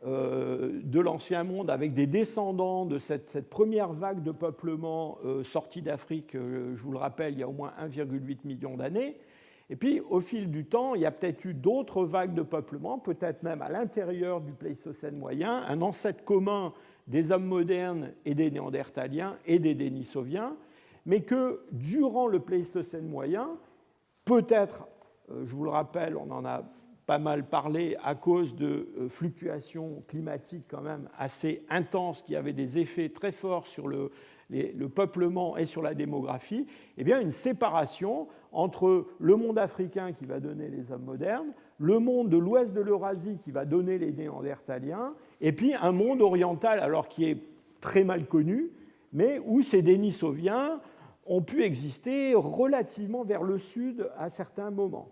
de l'ancien monde, avec des descendants de cette première vague de peuplement sortie d'Afrique, je vous le rappelle, il y a au moins 1,8 million d'années. Et puis, au fil du temps, il y a peut-être eu d'autres vagues de peuplement, peut-être même à l'intérieur du Pléistocène moyen, un ancêtre commun des hommes modernes et des Néandertaliens et des Denisoviens, mais que durant le Pléistocène moyen, peut-être, je vous le rappelle, on en a pas mal parlé à cause de fluctuations climatiques quand même assez intenses qui avaient des effets très forts sur le peuplement et sur la démographie, eh bien une séparation entre le monde africain qui va donner les hommes modernes, le monde de l'ouest de l'Eurasie qui va donner les Néandertaliens, et puis un monde oriental, alors qui est très mal connu, mais où ces Denisoviens ont pu exister relativement vers le sud à certains moments.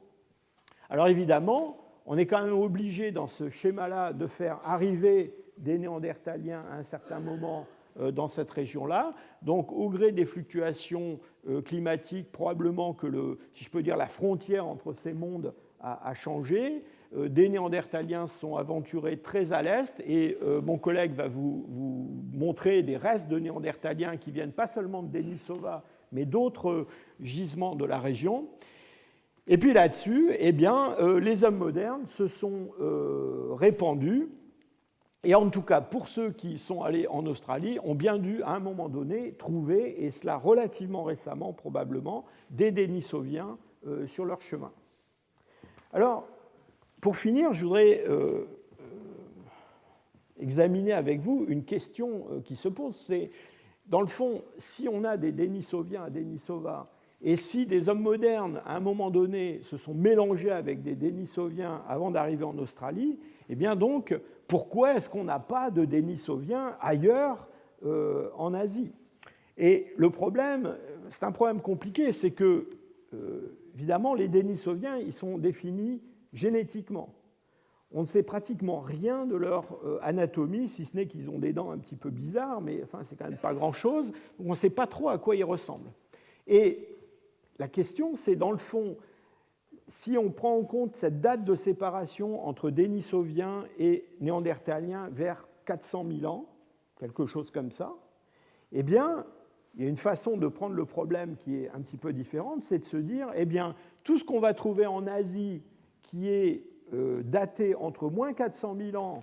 Alors évidemment, on est quand même obligé dans ce schéma-là de faire arriver des Néandertaliens à un certain moment dans cette région-là. Donc, au gré des fluctuations climatiques, probablement que, si je peux dire, la frontière entre ces mondes a changé. Des Néandertaliens sont aventurés très à l'est, et mon collègue va vous montrer des restes de Néandertaliens qui viennent pas seulement de Denisova, mais d'autres gisements de la région. Et puis là-dessus, eh bien, les hommes modernes se sont répandus. Et en tout cas, pour ceux qui sont allés en Australie, ont bien dû, à un moment donné, trouver, et cela relativement récemment probablement, des Denisoviens sur leur chemin. Alors, pour finir, je voudrais examiner avec vous une question qui se pose. C'est, dans le fond, si on a des Denisoviens à Denisova, et si des hommes modernes, à un moment donné, se sont mélangés avec des Denisoviens avant d'arriver en Australie, eh bien donc, pourquoi est-ce qu'on n'a pas de Denisoviens ailleurs en Asie? Et le problème, c'est un problème compliqué, c'est que, évidemment, les Denisoviens, ils sont définis génétiquement. On ne sait pratiquement rien de leur anatomie, si ce n'est qu'ils ont des dents un petit peu bizarres, mais enfin, c'est quand même pas grand-chose. Donc on ne sait pas trop à quoi ils ressemblent. Et la question, c'est dans le fond, si on prend en compte cette date de séparation entre Denisoviens et Néandertaliens vers 400 000 ans, quelque chose comme ça, eh bien, il y a une façon de prendre le problème qui est un petit peu différente, c'est de se dire, eh bien, tout ce qu'on va trouver en Asie qui est daté entre moins 400 000 ans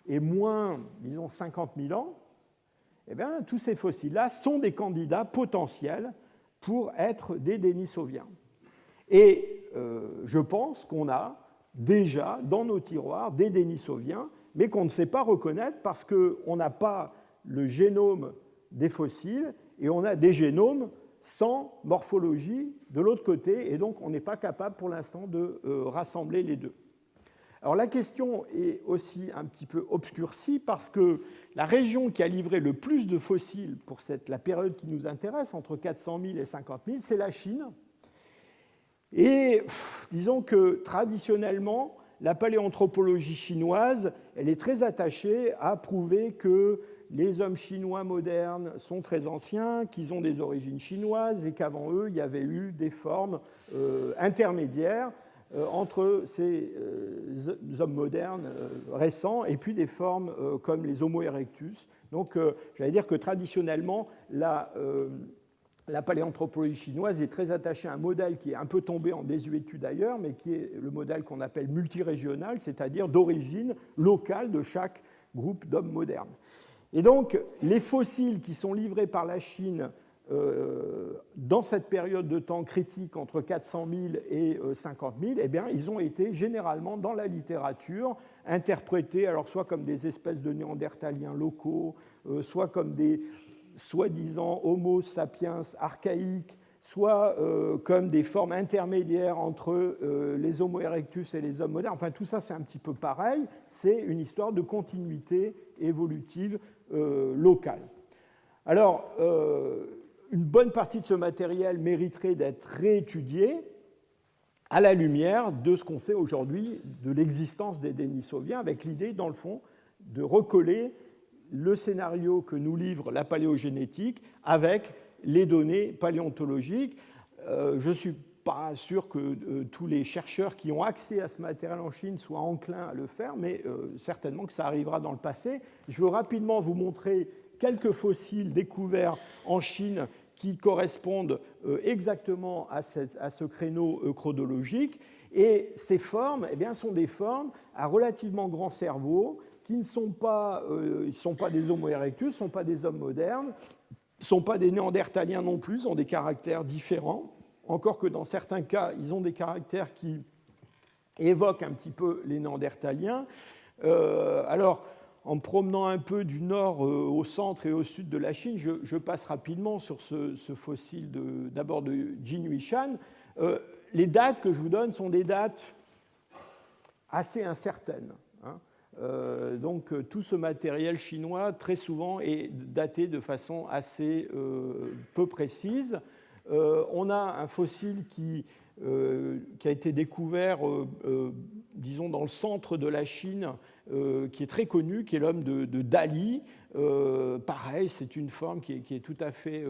et moins, disons, 50 000 ans, eh bien, tous ces fossiles-là sont des candidats potentiels pour être des Denisoviens. Et je pense qu'on a déjà dans nos tiroirs des Denisoviens, mais qu'on ne sait pas reconnaître parce qu'on n'a pas le génome des fossiles et on a des génomes sans morphologie de l'autre côté, et donc on n'est pas capable pour l'instant de rassembler les deux. Alors la question est aussi un petit peu obscurcie parce que la région qui a livré le plus de fossiles pour la période qui nous intéresse, entre 400 000 et 50 000, c'est la Chine. Et disons que traditionnellement, la paléanthropologie chinoise, elle est très attachée à prouver que les hommes chinois modernes sont très anciens, qu'ils ont des origines chinoises et qu'avant eux, il y avait eu des formes intermédiaires entre ces hommes modernes récents et puis des formes comme les Homo erectus. Donc, j'allais dire que traditionnellement, la paléanthropologie chinoise est très attachée à un modèle qui est un peu tombé en désuétude ailleurs, mais qui est le modèle qu'on appelle multirégional, c'est-à-dire d'origine locale de chaque groupe d'hommes modernes. Et donc, les fossiles qui sont livrés par la Chine dans cette période de temps critique entre 400 000 et 50 000, eh bien, ils ont été généralement dans la littérature interprétés, alors soit comme des espèces de néandertaliens locaux, soit comme des soi-disant Homo sapiens archaïques, soit comme des formes intermédiaires entre les Homo erectus et les hommes modernes. Enfin, tout ça, c'est un petit peu pareil. C'est une histoire de continuité évolutive locale. Alors, une bonne partie de ce matériel mériterait d'être réétudié à la lumière de ce qu'on sait aujourd'hui de l'existence des Denisoviens, avec l'idée, dans le fond, de recoller le scénario que nous livre la paléogénétique avec les données paléontologiques. Je ne suis pas sûr que tous les chercheurs qui ont accès à ce matériel en Chine soient enclins à le faire, mais certainement que ça arrivera dans le passé. Je veux rapidement vous montrer quelques fossiles découverts en Chine qui correspondent exactement à ce créneau chronologique. Et ces formes sont des formes à relativement grand cerveau qui ne sont pas, des Homo erectus, ne sont pas des hommes modernes, ne sont pas des néandertaliens non plus, ils ont des caractères différents, encore que dans certains cas, ils ont des caractères qui évoquent un petit peu les néandertaliens. Alors, en me promenant un peu du nord au centre et au sud de la Chine, je passe rapidement sur ce fossile d'abord de Jin Huishan. Les dates que je vous donne sont des dates assez incertaines. Donc tout ce matériel chinois, très souvent, est daté de façon assez peu précise. On a un fossile qui a été découvert, disons, dans le centre de la Chine, qui est très connu, qui est l'homme de Dali. Pareil, c'est une forme qui est tout à fait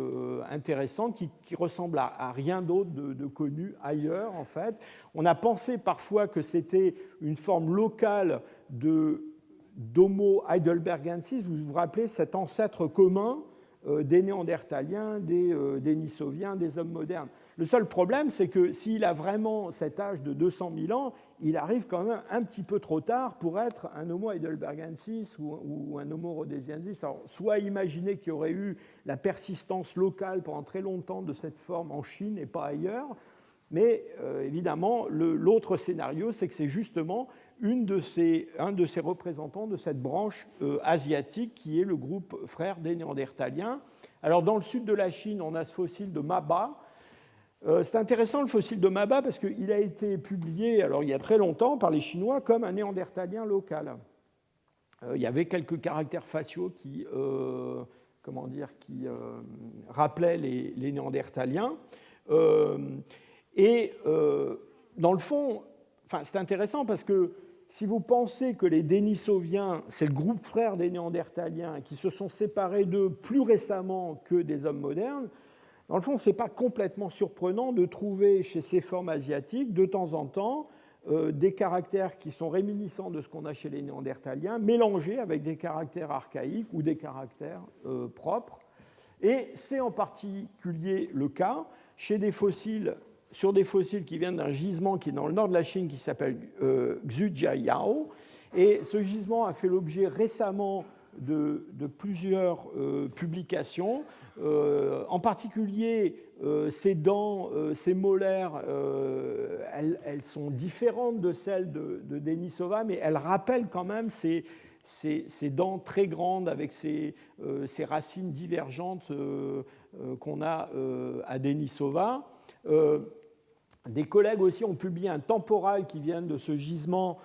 intéressante, qui ressemble à rien d'autre de connu ailleurs, en fait. On a pensé parfois que c'était une forme locale d'Homo heidelbergensis. Vous vous rappelez cet ancêtre commun des Néandertaliens, des Denisoviens, des hommes modernes. Le seul problème, c'est que s'il a vraiment cet âge de 200 000 ans, il arrive quand même un petit peu trop tard pour être un Homo heidelbergensis ou un Homo rhodesiensis. Alors, soit imaginer qu'il y aurait eu la persistance locale pendant très longtemps de cette forme en Chine et pas ailleurs, mais évidemment, l'autre scénario, c'est que c'est justement un de ces représentants de cette branche asiatique qui est le groupe frère des Néandertaliens. Alors, dans le sud de la Chine, on a ce fossile de Maba. C'est intéressant le fossile de Maba parce qu'il a été publié alors, il y a très longtemps par les Chinois comme un néandertalien local. Il y avait quelques caractères faciaux qui rappelaient les néandertaliens. Et dans le fond, c'est intéressant parce que si vous pensez que les Denisoviens, c'est le groupe frère des Néandertaliens qui se sont séparés d'eux plus récemment que des hommes modernes, dans le fond, ce n'est pas complètement surprenant de trouver chez ces formes asiatiques, de temps en temps, des caractères qui sont réminiscents de ce qu'on a chez les Néandertaliens, mélangés avec des caractères archaïques ou des caractères propres. Et c'est en particulier le cas sur des fossiles qui viennent d'un gisement qui est dans le nord de la Chine, qui s'appelle Xujiayao. Et ce gisement a fait l'objet récemment de plusieurs publications. En particulier, ces dents, ces molaires, elles sont différentes de celles de Denisova, mais elles rappellent quand même ces dents très grandes avec ces racines divergentes qu'on a à Denisova. Des collègues aussi ont publié un temporal qui vient de ce gisement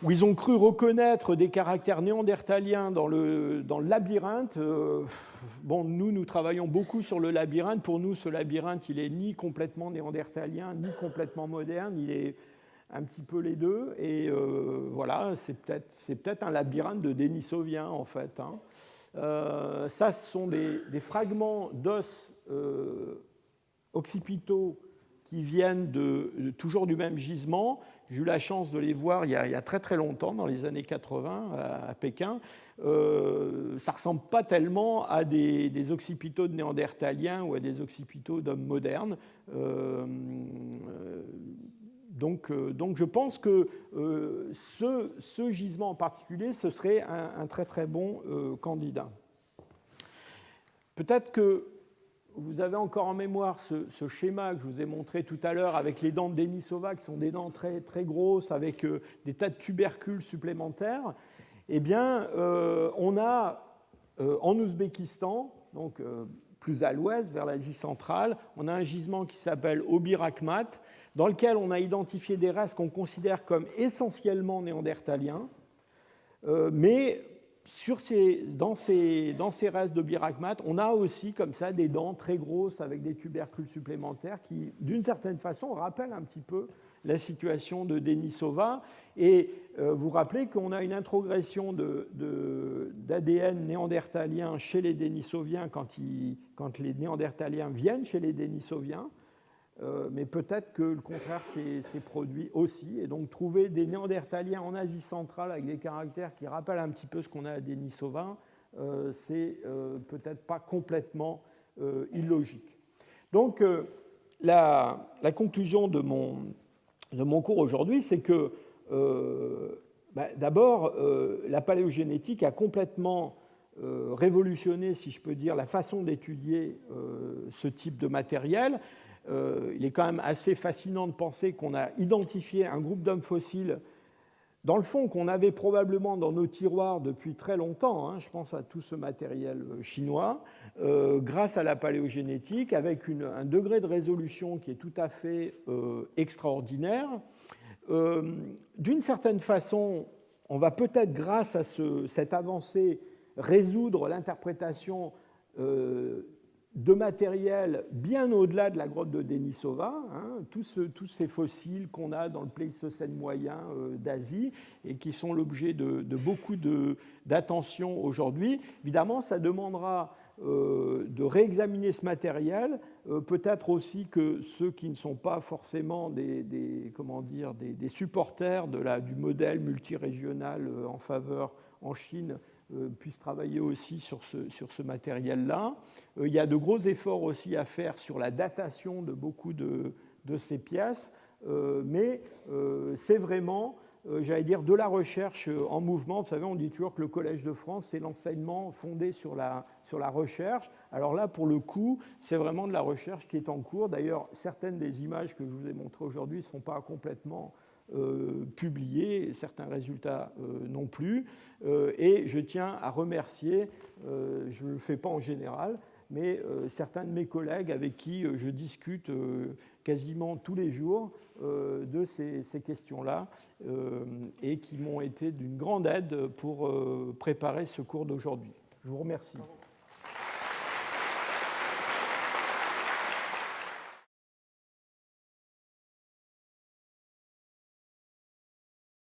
où ils ont cru reconnaître des caractères néandertaliens dans le labyrinthe. Nous travaillons beaucoup sur le labyrinthe. Pour nous, ce labyrinthe, il n'est ni complètement néandertalien, ni complètement moderne. Il est un petit peu les deux. Et voilà, c'est peut-être un labyrinthe de Denisovien, en fait. Ça, ce sont des fragments d'os occipitaux qui viennent toujours du même gisement. J'ai eu la chance de les voir il y a très très longtemps, dans les années 80, à Pékin. Ça ne ressemble pas tellement à des occipitaux de néandertaliens ou à des occipitaux d'hommes modernes. Donc je pense que ce gisement en particulier, ce serait un très très bon candidat. Peut-être que vous avez encore en mémoire ce schéma que je vous ai montré tout à l'heure avec les dents de Denisova, qui sont des dents très, très grosses, avec des tas de tubercules supplémentaires. Eh bien, on a en Ouzbékistan, donc plus à l'ouest, vers l'Asie centrale, on a un gisement qui s'appelle Obi Rakhmat, dans lequel on a identifié des races qu'on considère comme essentiellement néandertaliens, mais dans ces races d'Obi Rakhmat, on a aussi comme ça des dents très grosses avec des tubercules supplémentaires qui, d'une certaine façon, rappellent un petit peu la situation de Denisova. Et vous rappelez qu'on a une introgression d'ADN néandertalien chez les Denisoviens quand les néandertaliens viennent chez les Denisoviens. Mais peut-être que le contraire s'est produit aussi. Et donc trouver des néandertaliens en Asie centrale avec des caractères qui rappellent un petit peu ce qu'on a à Denisova, c'est peut-être pas complètement illogique. Donc la conclusion de mon cours aujourd'hui, c'est que d'abord, la paléogénétique a complètement révolutionné, si je peux dire, la façon d'étudier ce type de matériel. Il est quand même assez fascinant de penser qu'on a identifié un groupe d'hommes fossiles, dans le fond, qu'on avait probablement dans nos tiroirs depuis très longtemps, hein, je pense à tout ce matériel chinois, grâce à la paléogénétique, avec un degré de résolution qui est tout à fait extraordinaire. D'une certaine façon, on va peut-être, grâce à cette avancée, résoudre l'interprétation de matériel bien au-delà de la grotte de Denisova, hein, tous ces fossiles qu'on a dans le Pléistocène moyen d'Asie et qui sont l'objet de beaucoup d'attention aujourd'hui. Évidemment, ça demandera de réexaminer ce matériel, peut-être aussi que ceux qui ne sont pas forcément des supporters du modèle multirégional en faveur en Chine puissent travailler aussi sur ce matériel-là. Il y a de gros efforts aussi à faire sur la datation de beaucoup de ces pièces, mais c'est vraiment, j'allais dire, de la recherche en mouvement. Vous savez, on dit toujours que le Collège de France, c'est l'enseignement fondé sur la recherche. Alors là, pour le coup, c'est vraiment de la recherche qui est en cours. D'ailleurs, certaines des images que je vous ai montrées aujourd'hui ne sont pas complètement publiés, certains résultats non plus. Et je tiens à remercier, je ne le fais pas en général, mais certains de mes collègues avec qui je discute quasiment tous les jours de ces questions-là et qui m'ont été d'une grande aide pour préparer ce cours d'aujourd'hui. Je vous remercie.